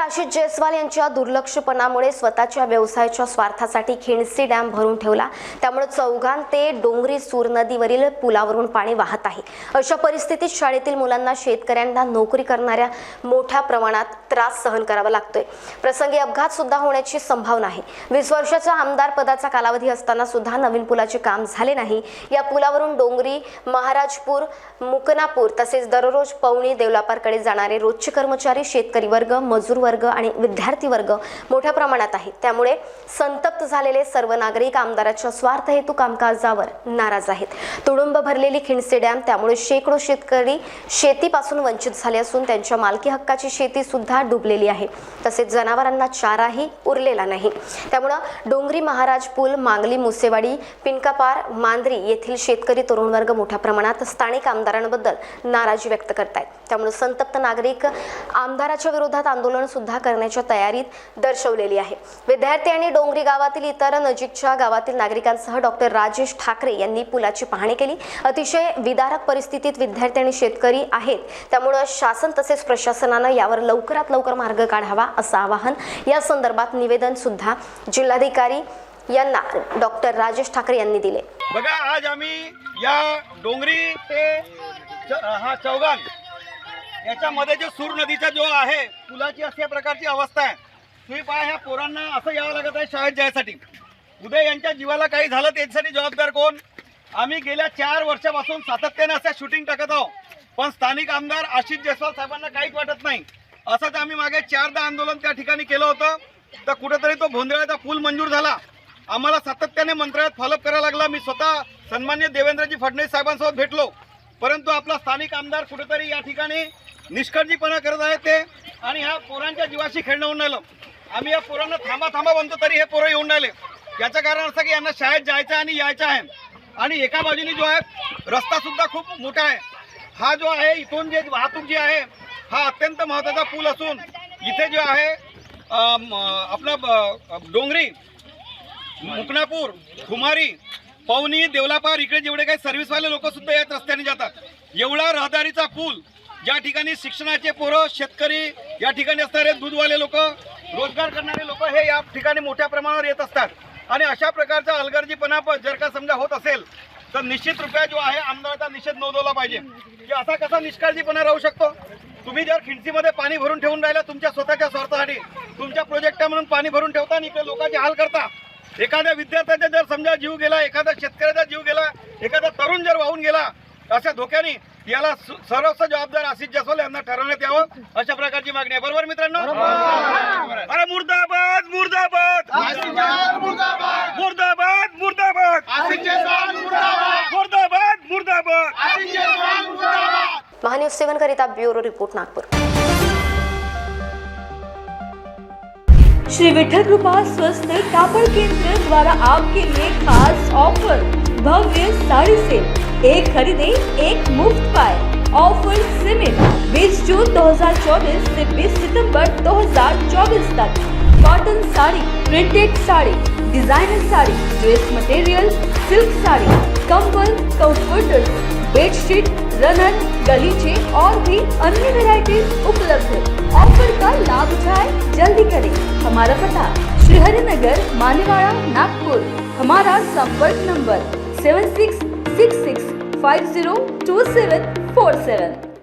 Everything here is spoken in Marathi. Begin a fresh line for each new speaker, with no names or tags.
आशिष जयस्वाल यांच्या दुर्लक्षपणामुळे स्वतःच्या व्यवसायाच्या स्वार्थासाठी खिंडसी डॅम भरून ठेवला। त्यामुळे चौगान ते डोंगरी सूर नदीवरील पुलावरून पाणी वाहत आहे। अशा परिस्थितीत शाळेतील मुलांना, शेतकऱ्यांना, नोकरी करणाऱ्या मोठ्या प्रमाणात त्रास सहन करावा लागतोय। प्रसंगी अपघात सुद्धा होण्याची संभावना आहे। 20 वर्षाचा आमदार पदाचा कालावधी असताना सुद्धा नवीन पुलाचे काम झाले नाही। या पुलावरून डोंगरी, महाराजपूर, मुकनापूर तसेच दररोज पवनी देवलापारकडे जाणारे रोजचे कर्मचारी, शेतकरी वर्ग, मजूर वर्ग आणि विद्यार्थी वर्ग मोठ्या प्रमाणात आहे। त्यामुळे संतप्त झालेले सर्व नागरिक आमदाराच्या स्वार्थ हेतू कामकाजावर नाराज आहेत। तुडुंब भरलेली खिंडसी डॅम त्यामुळे शेकडो शेतकरी शेतीपासून वंचित झाले असून त्यांच्या मालकी हक्काची शेती सुद्धा डुबलेली आहे। तसेच जनावरांना चाराही उरलेला नाही। त्यामुळे डोंगरी, महाराज पूल, मांगली, मुसेवाडी, पिंकापार, मांद्री येथील शेतकरी तरुण वर्ग मोठ्या प्रमाणात स्थानिक आमदारांबद्दल नाराजी व्यक्त करतात। त्यामुळे संतप्त नागरिक आमदाराच्या विरोधात आंदोलन सुद्धा करण्याच्या तयारीत दर्शवलेली आहे। विद्यार्थी आणि डोंगरी गावातील इतर नजीकच्या गावातील नागरिकांसह डॉक्टर राजेश ठाकरे यांनी पुलाची पाहणी केली। अतिशय विदारक परिस्थितीत विद्यार्थी आणि शेतकरी आहेत। त्यामुळे शासन तसेच प्रशासनाने यावर लवकरात लवकर मार्ग काढावा असं आवाहन या संदर्भात निवेदन सुद्धा जिल्हाधिकारी यांना डॉक्टर राजेश ठाकरे यांनी दिले।
बघा, आज आम्ही या डोंगरी ते चौगान याच्यामध्ये जो सूर नदीचा जो आहे पुलाची अशा प्रकारची अवस्था आहे। तुम्ही पहा, ह्या पोरांना असं यावं लागत आहे शाळेत जायसाठी। उद्या यांच्या जीवाला काही झालं त्यासाठी जबाबदार कोण? आम्ही गेल्या 4 वर्षापासून सातत्याने अशा शूटिंग टाकत आहोत, पण स्थानिक आमदार आशिष जयस्वाल साहेबांना काहीच वाटत नाही। असंच आम्ही मागे 4दा आंदोलन त्या ठिकाणी केलं होतं, तर कुठेतरी तो भोंदळ्याचा पूल मंजूर झाला। आम्हाला सातत्याने मंत्रालयात फॉलोअप करायला लागला। मी स्वतः सन्माननीय देवेंद्रजी फडणवीस साहेबांसोबत भेटलो, परंतु आपला स्थानिक आमदार कुठेतरी या ठिकाणी निष्काळजीपणा करत आहे ते, आणि ह्या पोरांच्या जीवाशी खेळणं होऊन राहिलं। आम्ही या पोरांना थांबा थांबा म्हणतो तरी हे पोरं येऊन राहिले। याचं कारण असं की यांना शाळेत जायचं आणि यायचं आहे, आणि एका बाजूने जो आहे रस्ता सुद्धा खूप मोठा आहे। हा जो आहे इथून जे वाहतूक जी आहे हा अत्यंत महत्त्वाचा पूल असून इथे जो आहे आपला डोंगरी, मुकनापूर, खुमारी, पवनी, देवलापार इकडे जेवढे काही सर्व्हिसवाले लोक सुद्धा याच रस्त्याने जातात। एवढा रहदारीचा पूल ज्या ठिकाणी शिक्षणाचे पोरं, शेतकरी, या ठिकाणी असणारे दूधवाले लोक, रोजगार करणारे लोक हे या ठिकाणी मोठ्या प्रमाणावर येत असतात। आणि अशा प्रकारचा हलगर्जीपणा जर का समजा होत असेल तर निश्चित रूपे जो आहे आमदाराचा निषेध नोंदवला पाहिजे की असा कसा निष्काळजीपणा राहू शकतो। तुम्ही जर खिंडसीमध्ये पाणी भरून ठेवून राहिला तुमच्या स्वतःच्या स्वार्थासाठी, तुमच्या प्रोजेक्ट म्हणून पाणी भरून ठेवता आणि इकडे लोकांचे हाल करता। एखाद्या विद्यार्थ्याचा जर समजा जीव गेला, एखाद्या शेतकऱ्याचा जीव गेला, एखादा तरुण जर वाहून गेला, अशा धोक्याने याला सर्वस्व जबाबदार आशिष जयस्वाल यांना ठरवण्यात यावं, अशा प्रकारची मागणी आहे। बरोबर मित्रांनो? अरे मुर्दाबाद, मुर्दाबाद, मुर्दाबाद, मुर्दाबाद, मुर्दाबाद, मुर्दाबाद।
महान्यूज 7 करिता ब्युरो रिपोर्ट, नागपूर।
श्री विठल कृपा स्वस्थ कापड़ केंद्र द्वारा आपके लिए खास ऑफर, भव्य साड़ी सेल, एक खरीदे एक मुफ्त पाए। ऑफर सीमित 20 जून 2024 से 20 सितंबर 2024 तक। Cotton sari, printed sari, designer sari, dress material, silk sari, कंबल, कंफर्टर्स, बेडशीट, रनन, गलीचे और भी अन्य वैरायटीज उपलब्ध है। ऑफर का लाभ उठाए जल्दी करें। हमारा पता श्री हरिनगर, मानेवाड़ा, नागपुर। हमारा संपर्क नंबर 7666502747।